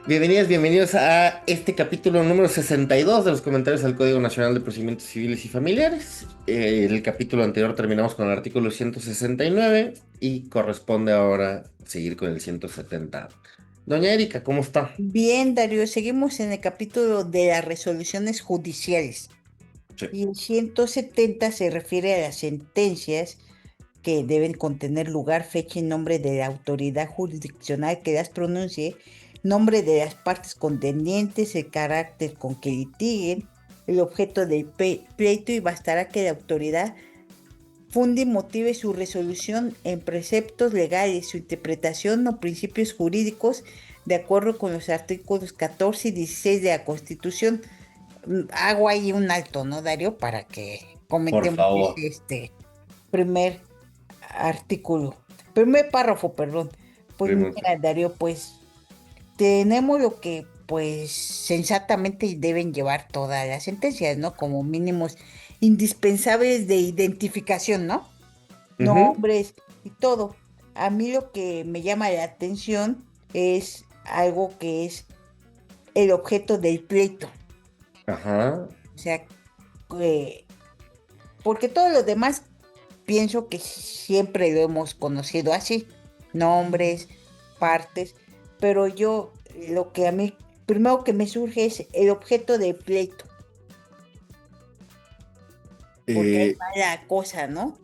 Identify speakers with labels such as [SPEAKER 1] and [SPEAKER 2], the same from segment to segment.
[SPEAKER 1] Bienvenidas, bienvenidos a este capítulo número 62 de los comentarios al Código Nacional de Procedimientos Civiles y Familiares. El capítulo anterior terminamos con el artículo 169 y corresponde ahora seguir con el 170. Doña Erika, ¿cómo está?
[SPEAKER 2] Bien, Darío, seguimos en el capítulo de las resoluciones judiciales
[SPEAKER 1] Sí.
[SPEAKER 2] y el 170 se refiere a las sentencias que deben contener lugar, fecha y nombre de la autoridad jurisdiccional que las pronuncie, nombre de las partes contendientes, el carácter con que litiguen, el objeto del pleito y bastará que la autoridad funde y motive su resolución en preceptos legales, su interpretación o principios jurídicos de acuerdo con los artículos 14 y 16 de la Constitución. Hago ahí un alto, ¿no, Darío? Para que
[SPEAKER 1] Por
[SPEAKER 2] comentemos
[SPEAKER 1] favor.
[SPEAKER 2] primer artículo, primer párrafo, perdón. Pues
[SPEAKER 1] Primero.
[SPEAKER 2] mira, Darío, pues tenemos lo que pues sensatamente deben llevar todas las sentencias, ¿no? Como mínimos indispensables de identificación, ¿no?
[SPEAKER 1] Ujú.
[SPEAKER 2] Nombres y todo. A mí lo que me llama la atención es algo que es el objeto del pleito.
[SPEAKER 1] Ajá.
[SPEAKER 2] O sea, que- porque todo lo demás pienso que siempre lo hemos conocido así, nombres, partes, pero yo lo que a mí primero que me surge es el objeto del pleito, porque ahí
[SPEAKER 1] Eh,
[SPEAKER 2] va la cosa, ¿no?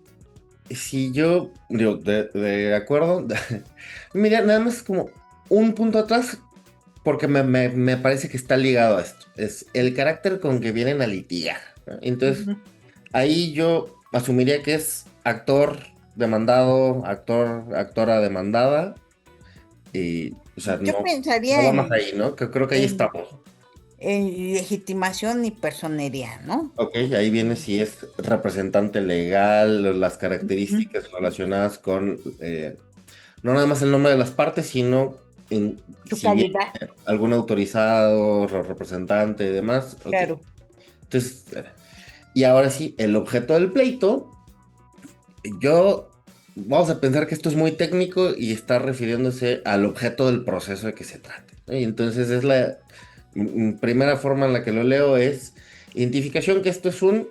[SPEAKER 1] si yo, digo, de acuerdo, mira, nada más como un punto atrás, porque me parece que está ligado a esto. Es el carácter con que vienen a litigar, ¿no? Entonces,
[SPEAKER 2] Ujú.
[SPEAKER 1] ahí yo asumiría que es actor demandado, actora demandada, y, o sea,
[SPEAKER 2] Yo
[SPEAKER 1] no
[SPEAKER 2] pensaría
[SPEAKER 1] va más ahí, ¿no? Que creo que ahí
[SPEAKER 2] en
[SPEAKER 1] estamos.
[SPEAKER 2] en legitimación y personería, ¿no?
[SPEAKER 1] Ok, ahí viene si es representante legal, las
[SPEAKER 2] Ujú.
[SPEAKER 1] características relacionadas con, no nada más el nombre de las partes, sino
[SPEAKER 2] Su
[SPEAKER 1] si viene
[SPEAKER 2] calidad,
[SPEAKER 1] algún autorizado, representante y demás. Ok.
[SPEAKER 2] claro.
[SPEAKER 1] Entonces, y ahora sí, el objeto del pleito. Yo, vamos a pensar que esto es muy técnico y está refiriéndose al objeto del proceso de que se trate, ¿no? Y entonces es la primera forma en la que lo leo es identificación que esto es un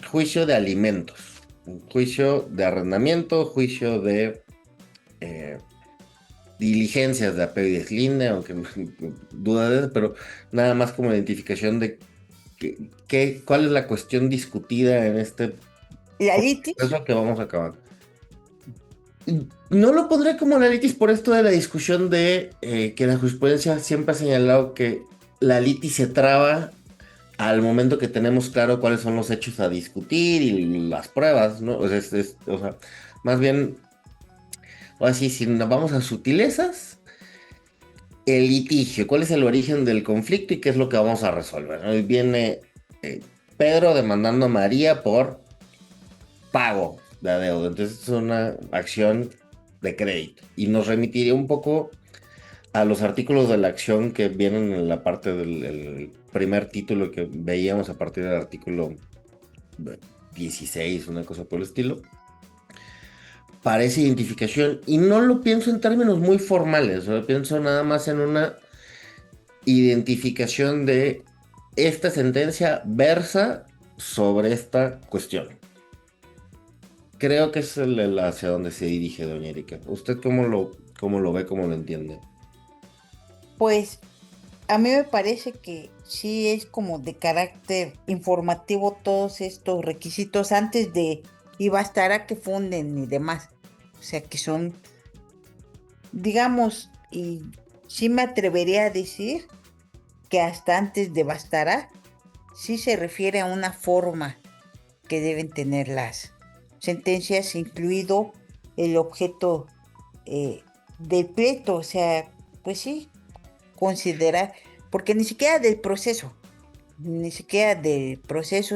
[SPEAKER 1] juicio de alimentos, un juicio de arrendamiento, juicio de eh, diligencias de apego y deslinde, aunque duda de eso, pero nada más como identificación de cuál es la cuestión discutida en este
[SPEAKER 2] La litis,
[SPEAKER 1] proceso que vamos a acabar. No lo pondré como la litis por esto de la discusión de que la jurisprudencia siempre ha señalado que la litis se traba al momento que tenemos claro cuáles son los hechos a discutir y las pruebas, ¿no? O sea, o sea, más bien, o así, si nos vamos a sutilezas, el litigio, cuál es el origen del conflicto y qué es lo que vamos a resolver, ¿no? Y viene eh, Pedro demandando a María por pago de adeudo, entonces es una acción de crédito y nos remitiría un poco a los artículos de la acción que vienen en la parte del el primer título que veíamos a partir del artículo 16, una cosa por el estilo, parece identificación y no lo pienso en términos muy formales, lo pienso nada más en una identificación de esta sentencia versa sobre esta cuestión. Creo que es hacia donde se dirige doña Erika. ¿Usted cómo lo ve, cómo lo entiende?
[SPEAKER 2] pues a mí me parece que sí es como de carácter informativo todos estos requisitos antes de, y bastará que funden y demás. O sea que son, digamos, y sí me atrevería a decir que hasta antes de bastará, sí se refiere a una forma que deben tener las sentencias, incluido el objeto del pleito. O sea, pues sí, considerar, porque ni siquiera del proceso,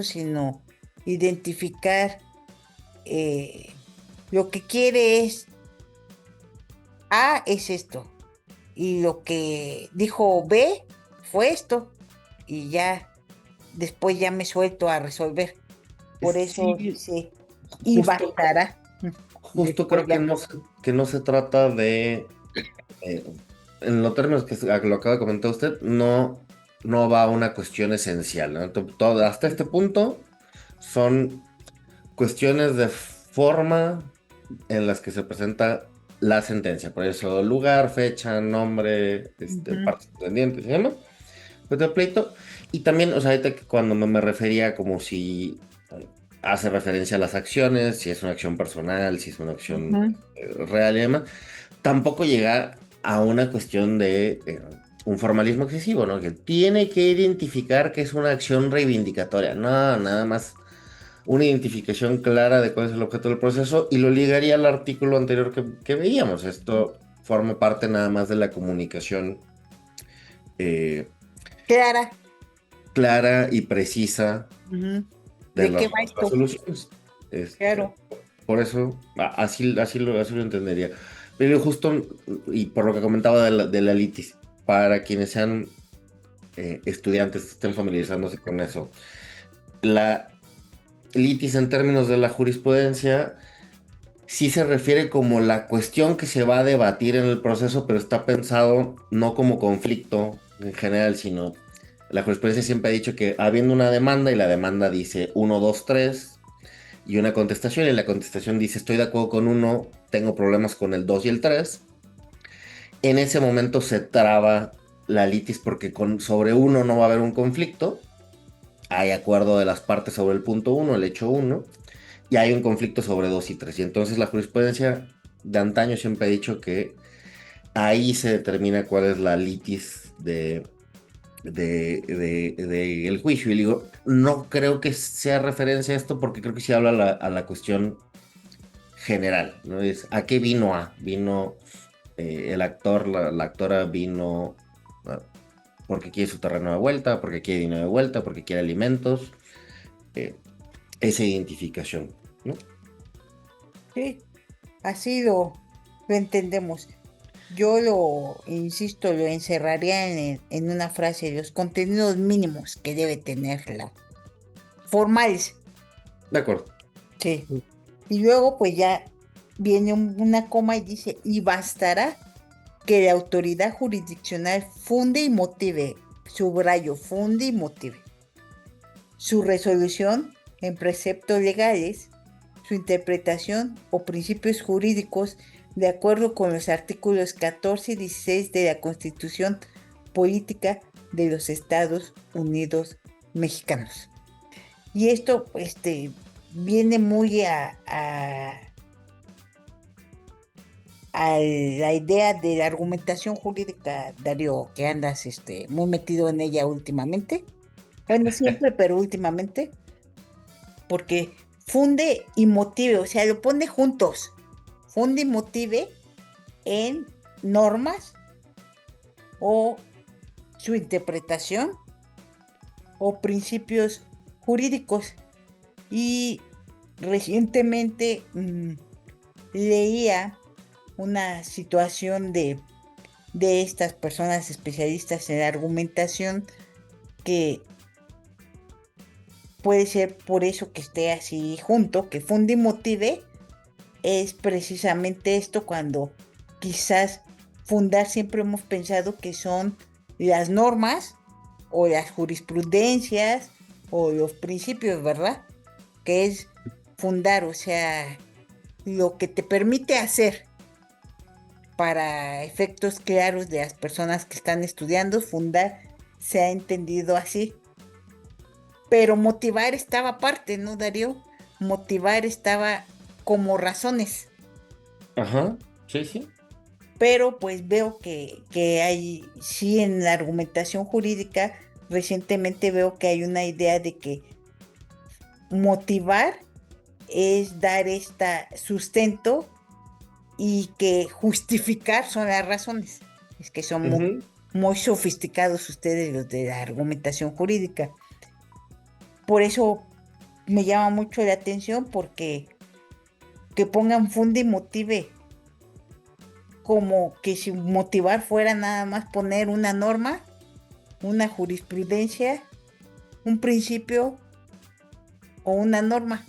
[SPEAKER 2] sino identificar eh, lo que quiere es, A es esto, y lo que dijo B fue esto, y ya después ya me suelto a resolver. Por eso
[SPEAKER 1] Sí,
[SPEAKER 2] dice, y
[SPEAKER 1] justo,
[SPEAKER 2] bastará.
[SPEAKER 1] justo
[SPEAKER 2] Después
[SPEAKER 1] creo
[SPEAKER 2] ya.
[SPEAKER 1] que no se trata de, eh, en los términos que lo acaba de comentar usted, no va a una cuestión esencial, ¿no? Hasta este punto son cuestiones de forma en las que se presenta la sentencia. Por eso, lugar, fecha, nombre,
[SPEAKER 2] Ujú,
[SPEAKER 1] partes contendientes y demás. Pues de pleito. Y también, o sea, ahorita que cuando me refería como si hace referencia a las acciones, si es una acción personal, si es una acción
[SPEAKER 2] ujú.
[SPEAKER 1] real y demás, tampoco llega a una cuestión de un formalismo excesivo, ¿no? Que tiene que identificar que es una acción reivindicatoria. No, nada más una identificación clara de cuál es el objeto del proceso y lo ligaría al artículo anterior que veíamos. Esto forma parte nada más de la comunicación eh,
[SPEAKER 2] Clara,
[SPEAKER 1] clara y precisa
[SPEAKER 2] ujú.
[SPEAKER 1] de
[SPEAKER 2] ¿De qué
[SPEAKER 1] las
[SPEAKER 2] va esto?
[SPEAKER 1] resoluciones.
[SPEAKER 2] Claro.
[SPEAKER 1] Por eso, así lo entendería. Pero justo, y por lo que comentaba de la litis, para quienes sean estudiantes, estén familiarizándose con eso. La litis en términos de la jurisprudencia sí se refiere como la cuestión que se va a debatir en el proceso, pero está pensado no como conflicto en general, sino la jurisprudencia siempre ha dicho que habiendo una demanda y la demanda dice uno 2 3 y una contestación y la contestación dice estoy de acuerdo con uno, tengo problemas con el 2 y el 3, en ese momento se traba la litis porque sobre uno no va a haber un conflicto, hay acuerdo de las partes sobre el punto uno, el hecho uno, y hay un conflicto sobre 2 y 3. Y entonces la jurisprudencia de antaño siempre ha dicho que ahí se determina cuál es la litis de el juicio. Y digo, no creo que sea referencia a esto porque creo que sí habla a la cuestión general, ¿no? Es a qué vino vino el actor, la actora vino ah, porque quiere su terreno de vuelta, porque quiere dinero de vuelta, porque quiere alimentos, eh, esa identificación, ¿no?
[SPEAKER 2] Sí, así lo entendemos. Yo lo, insisto, lo encerraría en una frase, los contenidos mínimos que debe tenerla. Formales,
[SPEAKER 1] De acuerdo.
[SPEAKER 2] sí. Y luego pues ya viene una coma y dice, y bastará que la autoridad jurisdiccional funde y motive, subrayo, funde y motive su resolución en preceptos legales, su interpretación o principios jurídicos de acuerdo con los artículos 14 y 16 de la Constitución Política de los Estados Unidos Mexicanos. Y esto, viene muy a la idea de la argumentación jurídica, Darío, que andas, muy metido en ella últimamente. Bueno, siempre, pero últimamente, porque funde y motive, o sea, lo pone juntos, funde y motive en normas o su interpretación o principios jurídicos. Y recientemente leía una situación de estas personas especialistas en argumentación que puede ser por eso que esté así junto, que funde y motive, es precisamente esto cuando quizás fundar siempre hemos pensado que son las normas o las jurisprudencias o los principios, ¿verdad? Que es fundar, o sea, lo que te permite hacer para efectos claros de las personas que están estudiando, fundar se ha entendido así. Pero motivar estaba aparte, ¿no, Darío? Motivar estaba como razones.
[SPEAKER 1] Ajá, sí, sí.
[SPEAKER 2] Pero pues veo que hay, sí, en la argumentación jurídica, recientemente veo que hay una idea de que motivar es dar este sustento y que justificar son las razones. Es que son muy,
[SPEAKER 1] Ujú.
[SPEAKER 2] muy sofisticados ustedes los de la argumentación jurídica. Por eso me llama mucho la atención porque que pongan funde y motive, como que si motivar fuera nada más poner una norma, una jurisprudencia, un principio o una norma.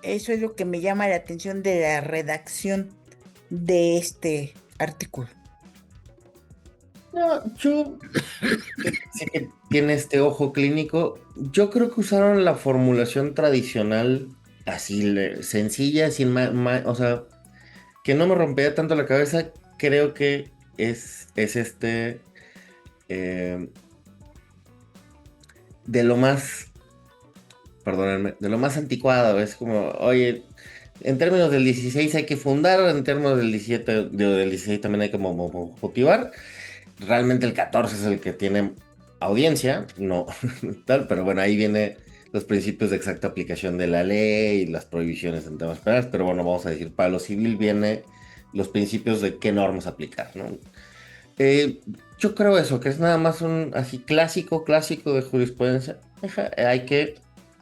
[SPEAKER 2] Eso es lo que me llama la atención de la redacción de este artículo.
[SPEAKER 1] No, yo sé que tiene este ojo clínico. Yo creo que usaron la formulación tradicional, así sencilla, sin o sea, que no me rompía tanto la cabeza. Creo que es eh, de lo más, perdónenme, de lo más anticuado. Es como, oye, en términos del 16 hay que fundar, en términos del 17, del 16 también hay que motivar. Realmente el 14 es el que tiene audiencia, no tal, pero bueno, ahí viene los principios de exacta aplicación de la ley y las prohibiciones en temas penales, pero bueno, vamos a decir, para lo civil viene los principios de qué normas aplicar, ¿no? Eh, yo creo eso, que es nada más un así clásico de jurisprudencia. Hay que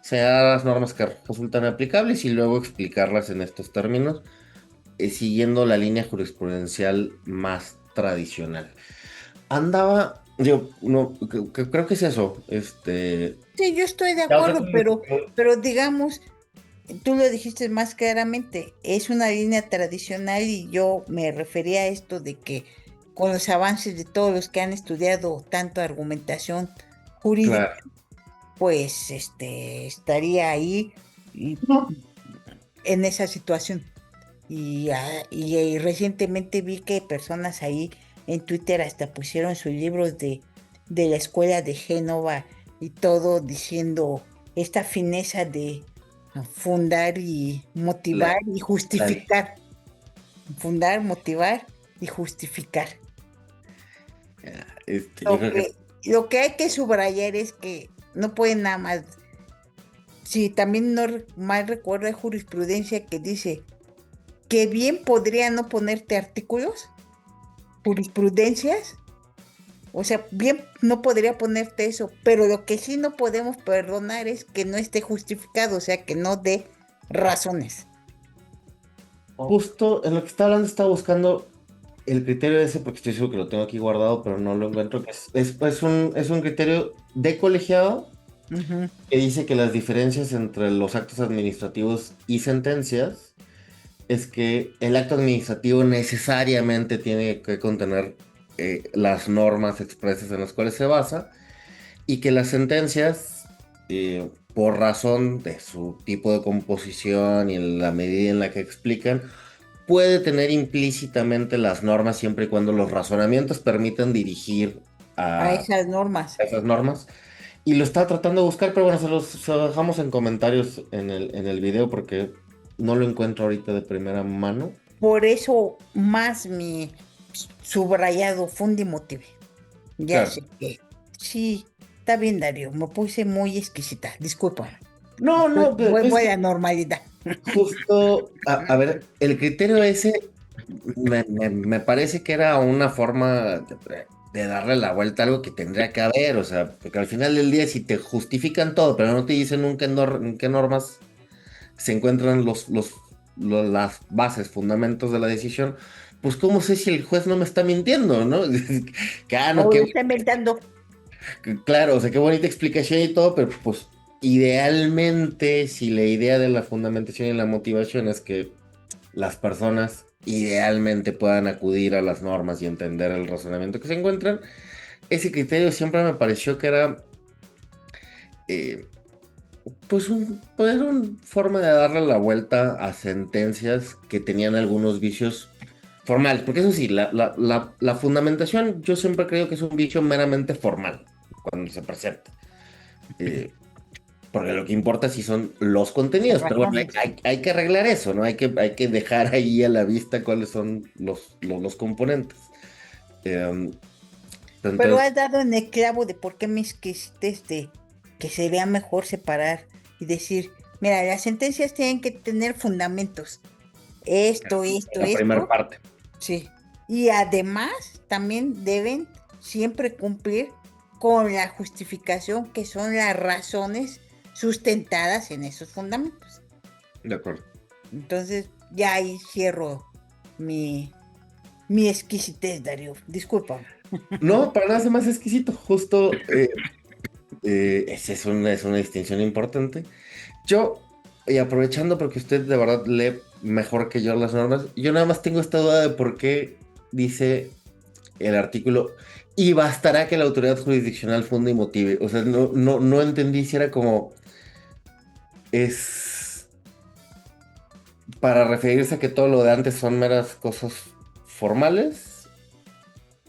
[SPEAKER 1] señalar las normas que resultan aplicables y luego explicarlas en estos términos, siguiendo la línea jurisprudencial más tradicional. Andaba, yo no, creo que es eso,
[SPEAKER 2] Sí, yo estoy de
[SPEAKER 1] la otra
[SPEAKER 2] acuerdo,
[SPEAKER 1] cosa
[SPEAKER 2] pero digamos, tú lo dijiste más claramente, es una línea tradicional y yo me refería a esto de que con los avances de todos los que han estudiado tanto argumentación jurídica,
[SPEAKER 1] claro,
[SPEAKER 2] pues estaría ahí y-
[SPEAKER 1] no,
[SPEAKER 2] en esa situación. Y recientemente vi que personas ahí en Twitter hasta pusieron sus libros de la escuela de Génova y todo diciendo esta fineza de fundar y motivar
[SPEAKER 1] la,
[SPEAKER 2] y
[SPEAKER 1] la-
[SPEAKER 2] justificar. Fundar, motivar y justificar.
[SPEAKER 1] yo
[SPEAKER 2] Lo
[SPEAKER 1] creo que
[SPEAKER 2] que, lo que hay que subrayar es que no pueden nada más. Si también no mal recuerdo, hay jurisprudencia que dice que bien podría no ponerte artículos, jurisprudencias, o sea, bien no podría ponerte eso, pero lo que sí no podemos perdonar es que no esté justificado, o sea, que no dé razones.
[SPEAKER 1] justo en lo que está hablando estaba buscando el criterio ese, porque estoy seguro que lo tengo aquí guardado, pero no lo encuentro, que es un criterio de colegiado
[SPEAKER 2] Ujú.
[SPEAKER 1] que dice que las diferencias entre los actos administrativos y sentencias es que el acto administrativo necesariamente tiene que contener las normas expresas en las cuales se basa y que las sentencias, por razón de su tipo de composición y en la medida en la que explican, puede tener implícitamente las normas siempre y cuando los razonamientos permitan dirigir
[SPEAKER 2] A
[SPEAKER 1] a
[SPEAKER 2] esas normas.
[SPEAKER 1] esas normas. Y lo estaba tratando de buscar, pero bueno, se lo dejamos en comentarios en el video porque no lo encuentro ahorita de primera mano.
[SPEAKER 2] Por eso más mi subrayado Fundimotive. Ya
[SPEAKER 1] Claro.
[SPEAKER 2] sé que sí, está bien, Darío, me puse muy exquisita, disculpa.
[SPEAKER 1] No, no, es
[SPEAKER 2] Voy
[SPEAKER 1] que
[SPEAKER 2] a normalidad.
[SPEAKER 1] justo, a ver, el criterio ese me parece que era una forma de darle la vuelta a algo que tendría que haber, o sea, porque al final del día si te justifican todo, pero no te dicen nunca en qué normas se encuentran las bases, fundamentos de la decisión, pues cómo sé si el juez no me está mintiendo, ¿no? Que, no,
[SPEAKER 2] O lo está inventando.
[SPEAKER 1] claro, o sea, qué bonita explicación y todo, pero pues idealmente, si la idea de la fundamentación y la motivación es que las personas idealmente puedan acudir a las normas y entender el razonamiento que se encuentran, ese criterio siempre me pareció que era, eh, pues, una forma de darle la vuelta a sentencias que tenían algunos vicios formales, porque eso sí, la fundamentación yo siempre creo que es un vicio meramente formal cuando se presenta. Eh, Porque lo que importa sí son los
[SPEAKER 2] Las
[SPEAKER 1] contenidos, pero bueno,
[SPEAKER 2] razones.
[SPEAKER 1] hay que arreglar eso, ¿no? Hay que dejar ahí a la vista cuáles son los componentes. Eh,
[SPEAKER 2] Pero
[SPEAKER 1] entonces,
[SPEAKER 2] has dado en el clavo de por qué me esquisite que se vea mejor separar y decir, mira, las sentencias tienen que tener fundamentos.
[SPEAKER 1] la primera
[SPEAKER 2] Esto.
[SPEAKER 1] parte,
[SPEAKER 2] Sí. Y además también deben siempre cumplir con la justificación que son las razones sustentadas en esos fundamentos.
[SPEAKER 1] de acuerdo.
[SPEAKER 2] Entonces, ya ahí cierro mi, mi exquisitez, Darío. Disculpa.
[SPEAKER 1] No, para nada es más exquisito, justo esa es una distinción importante. Yo, y aprovechando porque usted de verdad lee mejor que yo las normas, yo nada más tengo esta duda de por qué. dice el artículo, y bastará que la autoridad jurisdiccional funde y motive. O sea, no entendí si era como, es para referirse a que todo lo de antes son meras cosas formales,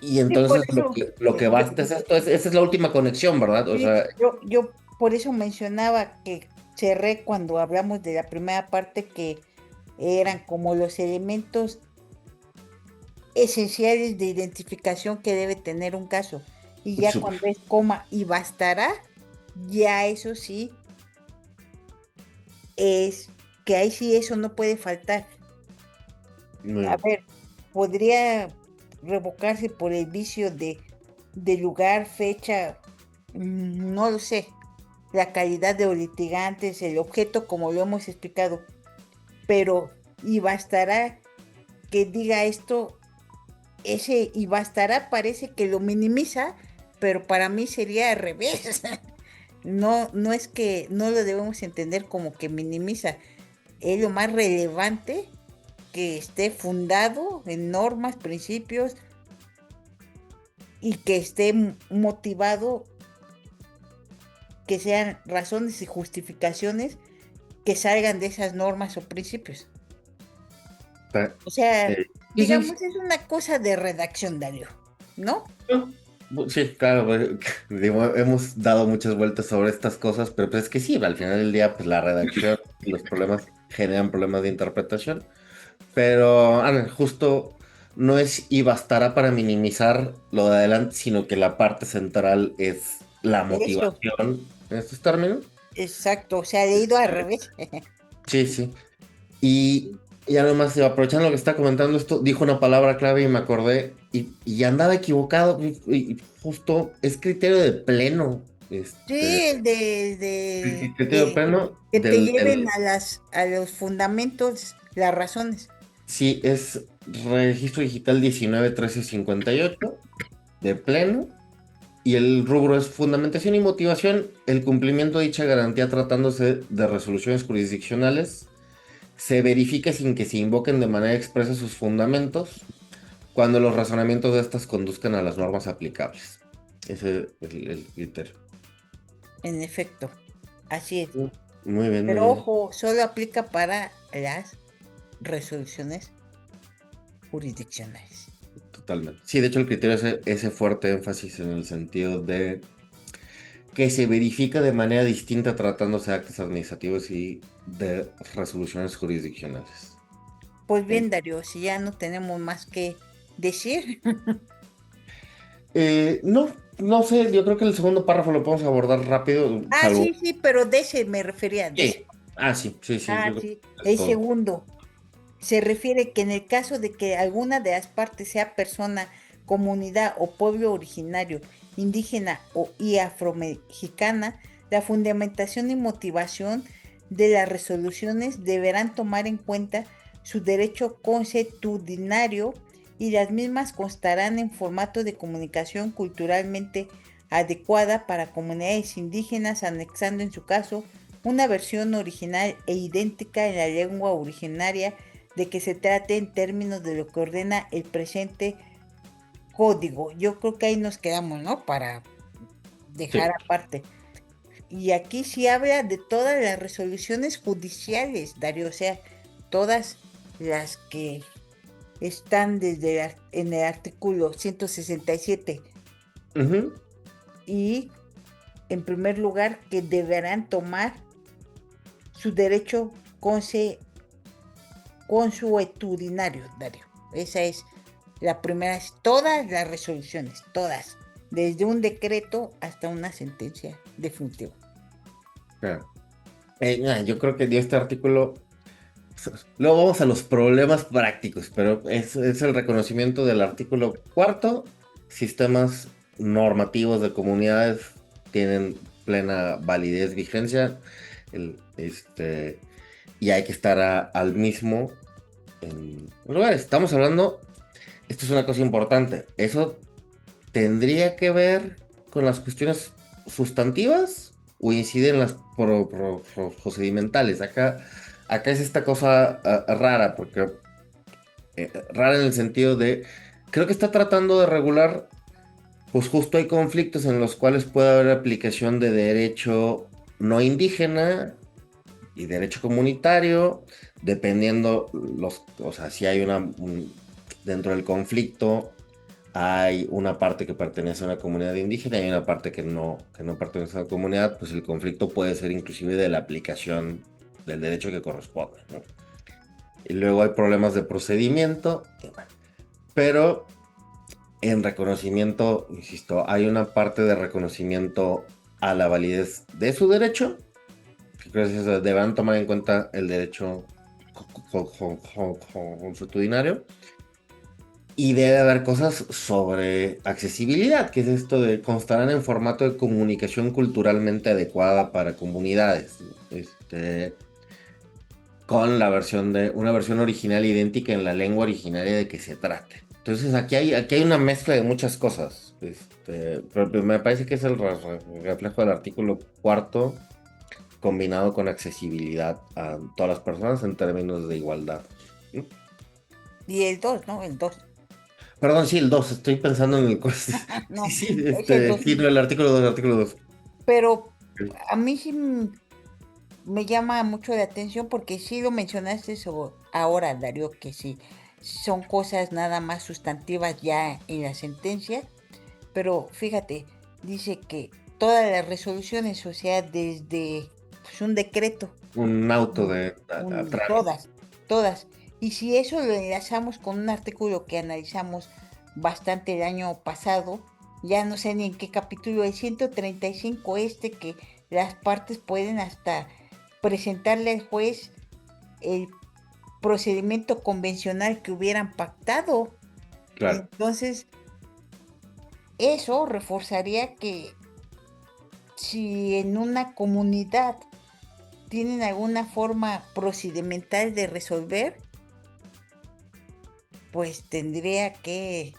[SPEAKER 1] y
[SPEAKER 2] Sí, por
[SPEAKER 1] entonces
[SPEAKER 2] eso,
[SPEAKER 1] lo que basta es esto, esa es la última conexión, ¿verdad? O
[SPEAKER 2] sí,
[SPEAKER 1] sea,
[SPEAKER 2] yo por eso mencionaba que cerré cuando hablamos de la primera parte que eran como los elementos esenciales de identificación que debe tener un caso. Y ya
[SPEAKER 1] súper.
[SPEAKER 2] cuando es coma y bastará, ya eso sí es que ahí sí eso no puede faltar.
[SPEAKER 1] Muy
[SPEAKER 2] A
[SPEAKER 1] bien.
[SPEAKER 2] ver, podría revocarse por el vicio de lugar, fecha, no lo sé, la calidad de los litigantes, el objeto, como lo hemos explicado, pero y bastará que diga esto, ese y bastará parece que lo minimiza, pero para mí sería al revés. No, no es que no lo debemos entender como que minimiza, es lo más relevante que esté fundado en normas, principios y que esté motivado, que sean razones y justificaciones que salgan de esas normas o principios.
[SPEAKER 1] Está-
[SPEAKER 2] O sea,
[SPEAKER 1] sí, sí, sí.
[SPEAKER 2] digamos, es una cosa de redacción, Darío, ¿no?
[SPEAKER 1] No, sí, claro, digo, hemos dado muchas vueltas sobre estas cosas, pero pues es que sí, al final del día, pues la redacción y los problemas generan problemas de interpretación. Pero, Ana, justo no es y bastará para minimizar lo de adelante, sino que la parte central es la
[SPEAKER 2] Eso,
[SPEAKER 1] motivación en estos términos.
[SPEAKER 2] exacto, o sea, leído al revés.
[SPEAKER 1] Sí, sí. Y además, aprovechando lo que está comentando esto, dijo una palabra clave y me acordé y andaba equivocado. Y justo es criterio de pleno.
[SPEAKER 2] Sí, el
[SPEAKER 1] Criterio de pleno
[SPEAKER 2] que te lleven a a los fundamentos, las razones.
[SPEAKER 1] sí, es registro digital 19-1358 de pleno. Y el rubro es fundamentación y motivación. El cumplimiento de dicha garantía tratándose de resoluciones jurisdiccionales se verifica sin que se invoquen de manera expresa sus fundamentos cuando los razonamientos de estas conduzcan a las normas aplicables. Ese es el criterio.
[SPEAKER 2] En efecto, así es.
[SPEAKER 1] Muy bien, muy
[SPEAKER 2] Pero
[SPEAKER 1] bien.
[SPEAKER 2] ojo, solo aplica para las resoluciones jurisdiccionales.
[SPEAKER 1] Totalmente. Sí, de hecho el criterio es ese fuerte énfasis en el sentido de que se verifica de manera distinta tratándose de actos administrativos y de resoluciones jurisdiccionales.
[SPEAKER 2] Pues
[SPEAKER 1] Eh,
[SPEAKER 2] bien, Darío, si ya no tenemos más que decir.
[SPEAKER 1] no, no sé, yo creo que el segundo párrafo lo podemos abordar rápido,
[SPEAKER 2] Ah,
[SPEAKER 1] salvo...
[SPEAKER 2] sí, sí, pero de ese me refería, de ese.
[SPEAKER 1] Sí. Ah, sí, sí, sí,
[SPEAKER 2] Ah,
[SPEAKER 1] yo creo
[SPEAKER 2] sí.
[SPEAKER 1] que es
[SPEAKER 2] El
[SPEAKER 1] todo.
[SPEAKER 2] segundo se refiere que en el caso de que alguna de las partes sea persona, comunidad o pueblo originario, indígena y afromexicana, la fundamentación y motivación de las resoluciones deberán tomar en cuenta su derecho consuetudinario y las mismas constarán en formato de comunicación culturalmente adecuada para comunidades indígenas, anexando en su caso una versión original e idéntica en la lengua originaria de que se trate en términos de lo que ordena el presente código. Yo creo que ahí nos quedamos, ¿no? Para dejar
[SPEAKER 1] Sí.
[SPEAKER 2] aparte. Y aquí sí habla de todas las resoluciones judiciales, Darío, o sea, todas las que están en el artículo 167
[SPEAKER 1] Ujú.
[SPEAKER 2] y en primer lugar que deberán tomar su derecho consuetudinario, Darío. Esa es la primera, todas las resoluciones, todas, desde un decreto hasta una sentencia definitiva.
[SPEAKER 1] Claro. Yo creo que dio este artículo. Luego vamos a los problemas prácticos, pero es el reconocimiento del artículo cuarto. Sistemas normativos de comunidades tienen plena validez, vigencia, y hay que estar al mismo en lugares. Estamos hablando, esto es una cosa importante, eso tendría que ver con las cuestiones sustantivas o incide en las procedimentales. Acá es esta cosa rara, porque rara en el sentido de creo que está tratando de regular, pues justo hay conflictos en los cuales puede haber aplicación de derecho no indígena y derecho comunitario, dependiendo o sea, si hay dentro del conflicto hay una parte que pertenece a una comunidad indígena y hay una parte que no pertenece a la comunidad, pues el conflicto puede ser inclusive de la aplicación del derecho que corresponde, ¿no? Y luego hay problemas de procedimiento, pero en reconocimiento, insisto, hay una parte de reconocimiento a la validez de su derecho, que creo que deberán tomar en cuenta el derecho consuetudinario. Y debe haber cosas sobre accesibilidad, que es esto de constarán en formato de comunicación culturalmente adecuada para comunidades, ¿no? Con una versión original idéntica en la lengua originaria de que se trate. Entonces aquí hay una mezcla de muchas cosas. Pero me parece que es el reflejo del artículo cuarto combinado con accesibilidad a todas las personas en términos de igualdad. ¿No?
[SPEAKER 2] Y el 2, ¿no? El 2.
[SPEAKER 1] Perdón, sí, el 2 estoy pensando en el... Sí,
[SPEAKER 2] No,
[SPEAKER 1] sí,
[SPEAKER 2] es el 2.
[SPEAKER 1] sí, no, el artículo 2.
[SPEAKER 2] Pero a mí sí me llama mucho la atención porque sí lo mencionaste ahora, Darío, que sí, son cosas nada más sustantivas ya en la sentencia, pero fíjate, dice que todas las resoluciones, o sea, desde pues, un decreto,
[SPEAKER 1] Un auto de trámite.
[SPEAKER 2] todas, todas. Y si eso lo enlazamos con un artículo que analizamos bastante el año pasado, ya no sé ni en qué capítulo, el 135 que las partes pueden hasta presentarle al juez el procedimiento convencional que hubieran pactado.
[SPEAKER 1] Claro.
[SPEAKER 2] Entonces, eso reforzaría que si en una comunidad tienen alguna forma procedimental de resolver, pues tendría que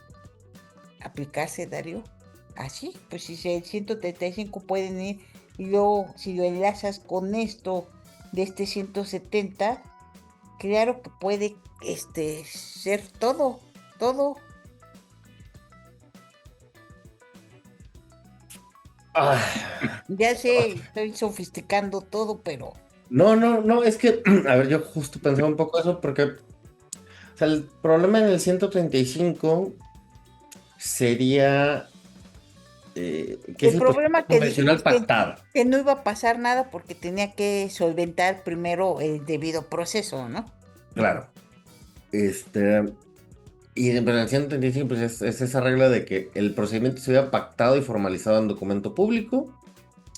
[SPEAKER 2] aplicarse, Darío. Así, pues si el 135 pueden ir y luego si lo enlazas con esto de este 170, claro que puede ser todo, todo.
[SPEAKER 1] Ah,
[SPEAKER 2] Ya sé, estoy sofisticando todo, pero
[SPEAKER 1] no, no, no, es que, a ver, yo justo pensaba un poco eso porque, o sea, el problema en el 135 sería que es
[SPEAKER 2] el
[SPEAKER 1] el procedimiento
[SPEAKER 2] problema que
[SPEAKER 1] convencional
[SPEAKER 2] dijimos
[SPEAKER 1] pactado.
[SPEAKER 2] que no iba a pasar nada porque tenía que solventar primero el debido proceso, ¿no?
[SPEAKER 1] Claro. Este, pero en el 135 pues es esa regla de que el procedimiento se vea pactado y formalizado en documento público.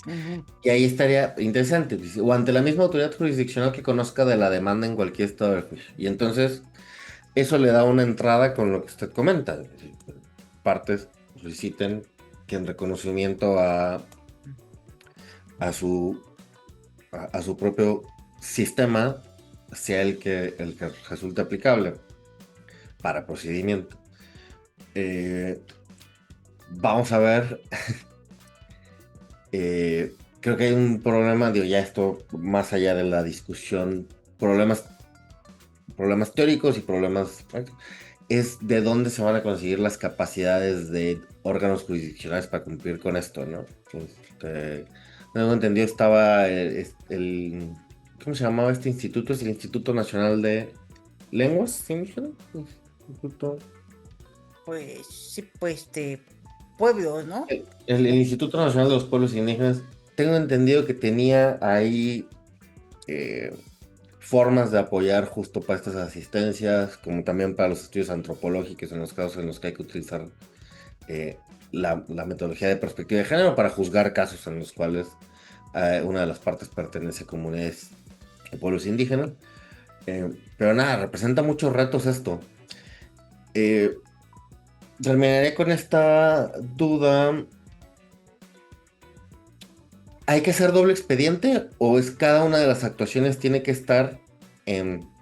[SPEAKER 2] Ujú.
[SPEAKER 1] Y ahí estaría interesante, dice, o ante la misma autoridad jurisdiccional que conozca de la demanda en cualquier estado del juicio. Y entonces, eso le da una entrada con lo que usted comenta. Es decir, partes soliciten que en reconocimiento a su, a su propio sistema sea el que resulte aplicable para procedimiento. Eh, Vamos a ver, creo que hay un problema, digo, ya esto más allá de la discusión, problemas teóricos y problemas prácticos, es de dónde se van a conseguir las capacidades de órganos jurisdiccionales para cumplir con esto, ¿no? No tengo entendido, estaba ¿cómo se llamaba este instituto? Es el Instituto Nacional de Lenguas Indígenas. Instituto-
[SPEAKER 2] Pues sí, pues de pueblos, ¿no?
[SPEAKER 1] el Instituto Nacional de los Pueblos Indígenas. Tengo entendido que tenía ahí eh, formas de apoyar justo para estas asistencias, como también para los estudios antropológicos en los casos en los que hay que utilizar la metodología de perspectiva de género para juzgar casos en los cuales una de las partes pertenece a comunidades o pueblos indígenas. Pero nada, representa muchos retos esto. Eh, Terminaré con esta duda. ¿Hay que hacer doble expediente o es cada una de las actuaciones tiene que estar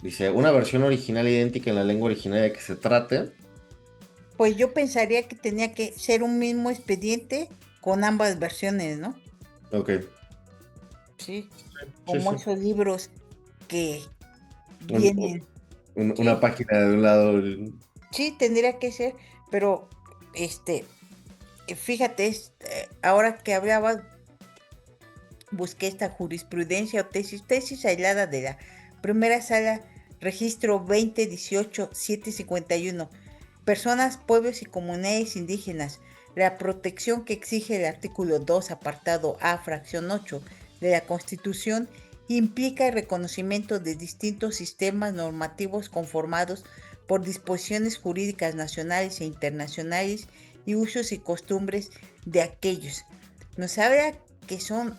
[SPEAKER 1] dice, una versión original idéntica en la lengua originaria que se trate?
[SPEAKER 2] Pues yo pensaría que tenía que ser un mismo expediente con ambas versiones, ¿no?
[SPEAKER 1] Ok,
[SPEAKER 2] Sí,
[SPEAKER 1] sí,
[SPEAKER 2] como
[SPEAKER 1] sí.
[SPEAKER 2] esos libros que
[SPEAKER 1] Un-
[SPEAKER 2] vienen.
[SPEAKER 1] una
[SPEAKER 2] Sí,
[SPEAKER 1] página de un lado.
[SPEAKER 2] sí, tendría que ser. Pero, este, fíjate, ahora que hablaba, busqué esta jurisprudencia o tesis aislada de la primera sala, registro 2018-751. Personas, pueblos y comunidades indígenas. La protección que exige el artículo 2, apartado A, fracción 8 de la Constitución implica el reconocimiento de distintos sistemas normativos conformados por disposiciones jurídicas nacionales e internacionales y usos y costumbres de aquellos. Nos habla que son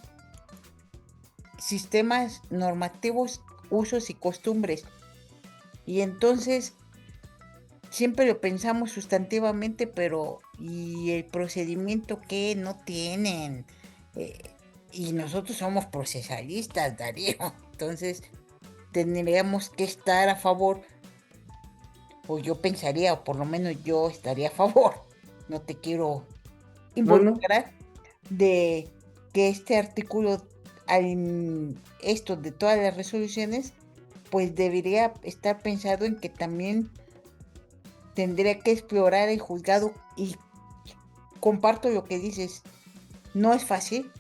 [SPEAKER 2] sistemas normativos, usos y costumbres. Y entonces siempre lo pensamos sustantivamente, pero ¿y el procedimiento que no tienen? Eh, y nosotros somos procesalistas, Darío. Entonces tendríamos que estar a favor, o yo pensaría, o por lo menos yo estaría a favor, no te quiero
[SPEAKER 1] No, no.
[SPEAKER 2] involucrar, de que este artículo, esto de todas las resoluciones, pues debería estar pensado en que también tendría que explorar el juzgado. Y comparto lo que dices, no es fácil,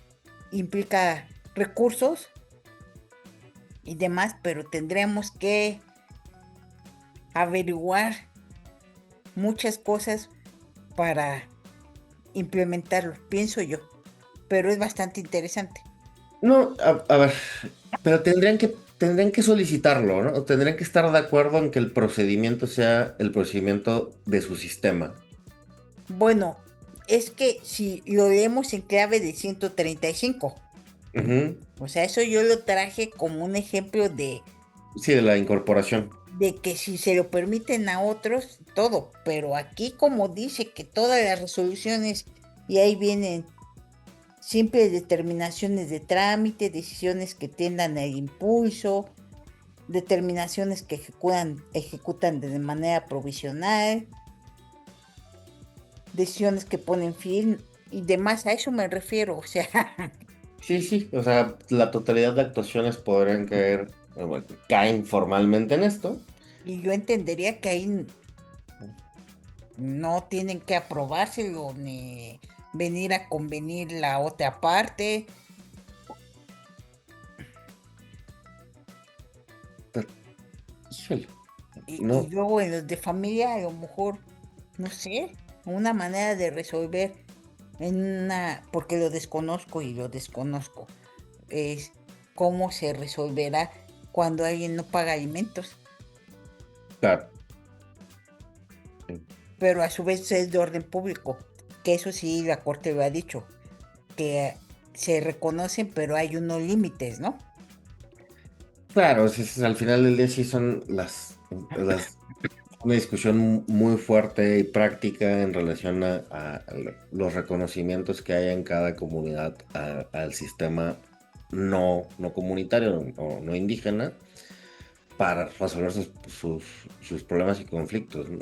[SPEAKER 2] implica recursos y demás, pero tendremos que averiguar muchas cosas para implementarlo, pienso yo, pero es bastante interesante.
[SPEAKER 1] No, a ver, pero tendrían que solicitarlo, ¿no? O tendrían que estar de acuerdo en que el procedimiento sea el procedimiento de su sistema.
[SPEAKER 2] Bueno, es que si lo leemos en clave de 135,
[SPEAKER 1] Ujú.
[SPEAKER 2] o sea, eso yo lo traje como un ejemplo
[SPEAKER 1] Sí, de la incorporación.
[SPEAKER 2] de que si se lo permiten a otros, todo, pero aquí como dice que todas las resoluciones, y ahí vienen simples determinaciones de trámite, decisiones que tiendan al impulso, determinaciones que ejecutan de manera provisional, decisiones que ponen fin y demás, a eso me refiero, o sea,
[SPEAKER 1] Sí, sí, o sea, la totalidad de actuaciones podrían caer, bueno, caen formalmente en esto.
[SPEAKER 2] y yo entendería que ahí no tienen que aprobárselo ni venir a convenir la otra parte.
[SPEAKER 1] Pero, híjole,
[SPEAKER 2] Y
[SPEAKER 1] no,
[SPEAKER 2] luego en los de familia, a lo mejor, no sé, una manera de resolver porque lo desconozco y lo desconozco, es cómo se resolverá cuando alguien no paga alimentos,
[SPEAKER 1] claro.
[SPEAKER 2] pero a su vez es de orden público, que eso sí la Corte lo ha dicho, que se reconocen, pero hay unos límites, ¿no?
[SPEAKER 1] Claro, al final del día sí son una discusión muy fuerte y práctica en relación a los reconocimientos que hay en cada comunidad al sistema no comunitario o no indígena para resolver sus problemas y conflictos, ¿no?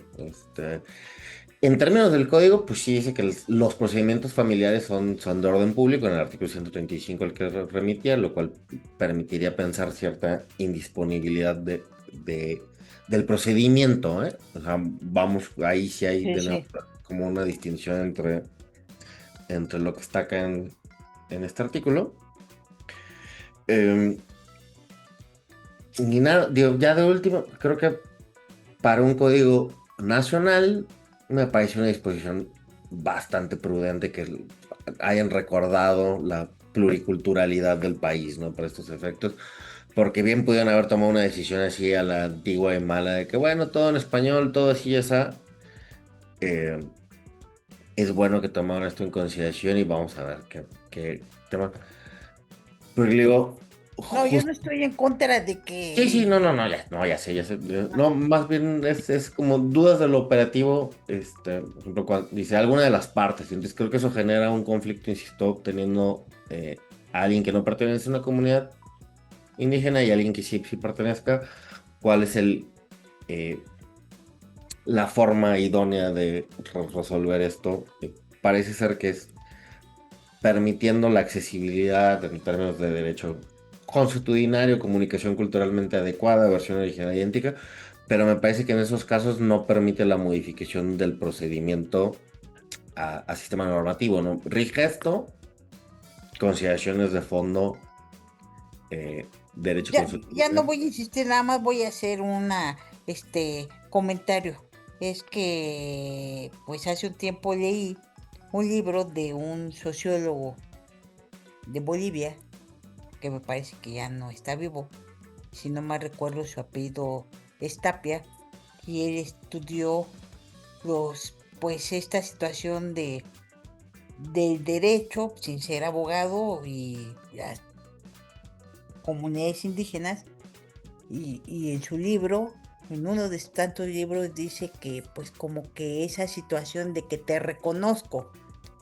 [SPEAKER 1] En términos del código, pues sí dice que los procedimientos familiares son de orden público en el artículo 135 al que remitía, lo cual permitiría pensar cierta indisponibilidad del procedimiento, ¿eh? O sea, vamos, ahí sí hay
[SPEAKER 2] Sí,
[SPEAKER 1] de nuevo
[SPEAKER 2] sí.
[SPEAKER 1] como una distinción entre lo que está acá en este artículo. Eh, y nada, digo, ya de último, creo que para un código nacional me parece una disposición bastante prudente que hayan recordado la pluriculturalidad del país, ¿no? Para estos efectos, porque bien pudieron haber tomado una decisión así a la antigua y mala de que, bueno, todo en español, todo así y esa. Eh, es bueno que tomaron esto en consideración y vamos a ver qué tema. Pero digo,
[SPEAKER 2] No, yo no estoy en contra de
[SPEAKER 1] sí, sí,
[SPEAKER 2] que...
[SPEAKER 1] no, no, no, no, ya sé. No, más bien es como dudas de lo operativo, por ejemplo, cuando dice alguna de las partes, entonces creo que eso genera un conflicto, insisto, teniendo a alguien que no pertenece a una comunidad indígena y alguien que sí pertenezca, cuál es eh, la forma idónea de resolver esto. Parece ser que es permitiendo la accesibilidad en términos de derecho consuetudinario, comunicación culturalmente adecuada, versión original idéntica, pero me parece que en esos casos no permite la modificación del procedimiento a sistema normativo, ¿no? Rige esto, consideraciones de fondo, derecho
[SPEAKER 2] Ya no
[SPEAKER 1] constitucional.
[SPEAKER 2] voy a insistir, nada más voy a hacer comentario. Es que, pues hace un tiempo leí un libro de un sociólogo de Bolivia, que me parece que ya no está vivo. Si no mal recuerdo, su apellido es Tapia, y él estudió pues esta situación del derecho, sin ser abogado, y las comunidades indígenas. Y en su libro, en uno de sus tantos libros, dice que pues como que esa situación de que te reconozco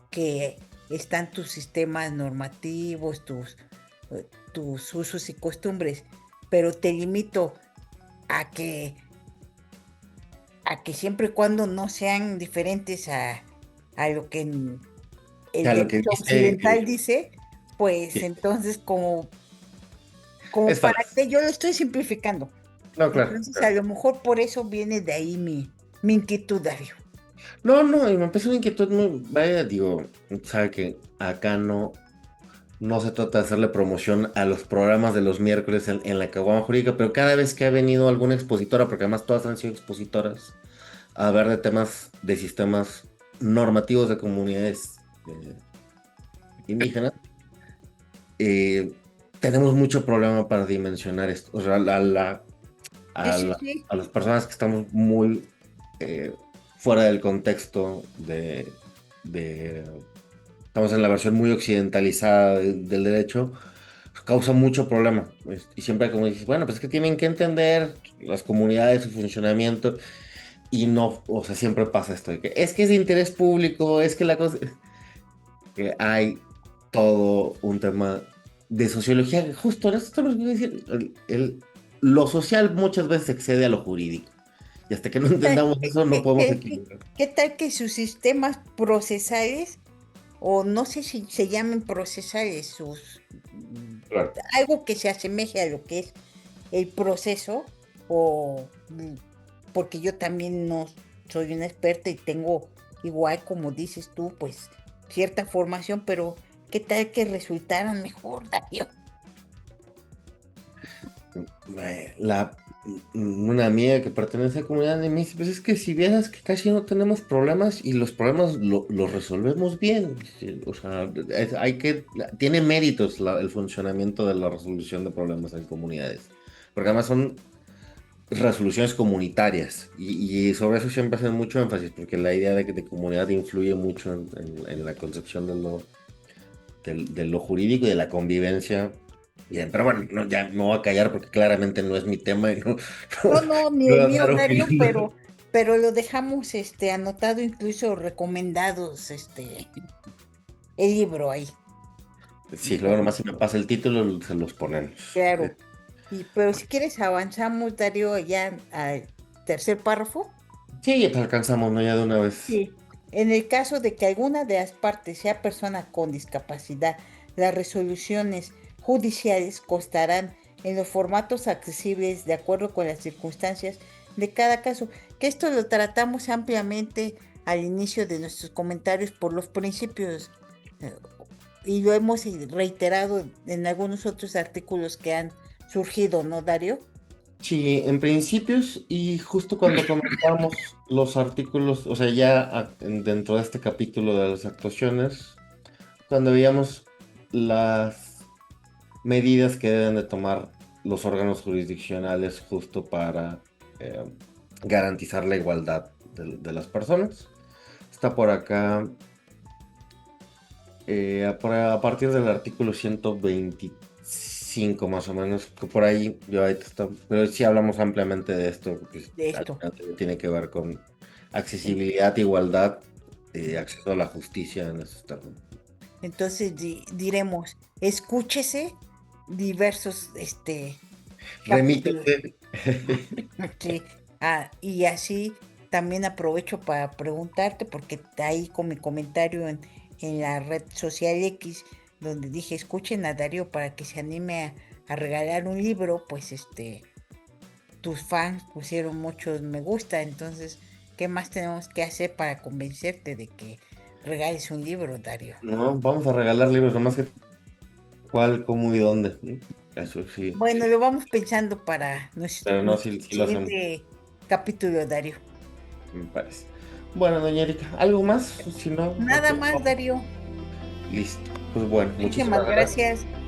[SPEAKER 2] que están tus sistemas normativos, tus usos y costumbres, pero te limito a que siempre y cuando no sean diferentes a lo que el
[SPEAKER 1] A lo que
[SPEAKER 2] derecho
[SPEAKER 1] dice,
[SPEAKER 2] occidental dice, pues
[SPEAKER 1] sí,
[SPEAKER 2] entonces como
[SPEAKER 1] es
[SPEAKER 2] para
[SPEAKER 1] falaz.
[SPEAKER 2] que yo lo estoy simplificando.
[SPEAKER 1] No, claro,
[SPEAKER 2] Entonces, a
[SPEAKER 1] claro.
[SPEAKER 2] lo mejor por eso viene de ahí mi inquietud, Darío.
[SPEAKER 1] No, no, y me empezó una inquietud muy, vaya, digo, sabe que acá no se trata de hacerle promoción a los programas de los miércoles en la Caguama Jurídica, pero cada vez que ha venido alguna expositora, porque además todas han sido expositoras, a hablar de temas de sistemas normativos de comunidades indígenas, eh, tenemos mucho problema para dimensionar esto. O sea,
[SPEAKER 2] Sí,
[SPEAKER 1] a,
[SPEAKER 2] sí,
[SPEAKER 1] la-
[SPEAKER 2] sí.
[SPEAKER 1] a las personas que estamos muy eh, fuera del contexto de estamos en la versión muy occidentalizada del derecho, causa mucho problema. Y siempre como dices, bueno, pues es que tienen que entender las comunidades, su funcionamiento, y no, o sea, siempre pasa esto de que es de interés público, es que la cosa, que hay todo un tema de sociología, justo en esto estamos decir, lo social muchas veces excede a lo jurídico. Y hasta que no entendamos eso, no
[SPEAKER 2] ¿Qué,
[SPEAKER 1] podemos
[SPEAKER 2] qué- qué-
[SPEAKER 1] equilibrar.
[SPEAKER 2] qué tal que sus sistemas procesales, o no sé si se llamen procesales,
[SPEAKER 1] Claro.
[SPEAKER 2] algo que se asemeje a lo que es el proceso, o porque yo también no soy una experta y tengo, igual como dices tú, pues cierta formación, pero qué tal que resultaran mejor, Darío?
[SPEAKER 1] La, una amiga que pertenece a la comunidad de mis, pues es que si vieras que casi no tenemos problemas y los problemas los resolvemos bien. Sí, o sea, tiene méritos el funcionamiento de la resolución de problemas en comunidades. Porque además son resoluciones comunitarias y sobre eso siempre hacen mucho énfasis, porque la idea de que de comunidad influye mucho en la concepción de lo jurídico y de la convivencia. Bien, pero bueno, ya me voy a callar porque claramente no es mi tema y no,
[SPEAKER 2] No, no, ni
[SPEAKER 1] no voy
[SPEAKER 2] el
[SPEAKER 1] a
[SPEAKER 2] mío,
[SPEAKER 1] dar
[SPEAKER 2] Darío,
[SPEAKER 1] opinión.
[SPEAKER 2] pero lo dejamos anotado, incluso recomendados, el libro ahí.
[SPEAKER 1] Sí, luego nomás si me pasa el título se los ponemos.
[SPEAKER 2] Claro. Pero si quieres avanzamos, Darío, ya al tercer párrafo.
[SPEAKER 1] Sí, ya te alcanzamos, ¿no? Ya de una vez.
[SPEAKER 2] Sí. En el caso de que alguna de las partes sea persona con discapacidad, las resoluciones judiciales constarán en los formatos accesibles de acuerdo con las circunstancias de cada caso. Que esto lo tratamos ampliamente al inicio de nuestros comentarios por los principios, eh, y lo hemos reiterado en algunos otros artículos que han surgido, ¿no, Darío?
[SPEAKER 1] Sí, en principios y justo cuando comenzamos los artículos, o sea, ya dentro de este capítulo de las actuaciones, cuando veíamos las medidas que deben de tomar los órganos jurisdiccionales justo para eh, garantizar la igualdad de las personas. Está por acá, a partir del artículo 125 más o menos, que por ahí, yo ahorita pero sí hablamos ampliamente de esto, pues,
[SPEAKER 2] De
[SPEAKER 1] al
[SPEAKER 2] esto.
[SPEAKER 1] final tiene que ver con accesibilidad, igualdad, acceso a la justicia en esos términos.
[SPEAKER 2] Entonces diremos, escúchese diversos capítulos.
[SPEAKER 1] Remítete.
[SPEAKER 2] Sí. Y así también aprovecho para preguntarte, porque ahí con mi comentario en la red social X, donde dije, escuchen a Darío para que se anime a regalar un libro, pues tus fans pusieron muchos me gusta, entonces, ¿qué más tenemos que hacer para convencerte de que regales un libro, Dario?
[SPEAKER 1] No, vamos a regalar libros, nomás que cuál, cómo y dónde. ¿Sí? Eso sí,
[SPEAKER 2] Bueno, lo vamos pensando para
[SPEAKER 1] pero no,
[SPEAKER 2] nuestro
[SPEAKER 1] sí lo hacemos,
[SPEAKER 2] siguiente capítulo, Dario.
[SPEAKER 1] me parece. Bueno, doña Erika, ¿algo más? Si no,
[SPEAKER 2] Nada más, Dario.
[SPEAKER 1] listo. Pues bueno,
[SPEAKER 2] Muchísimas
[SPEAKER 1] muchísimas gracias.
[SPEAKER 2] gracias.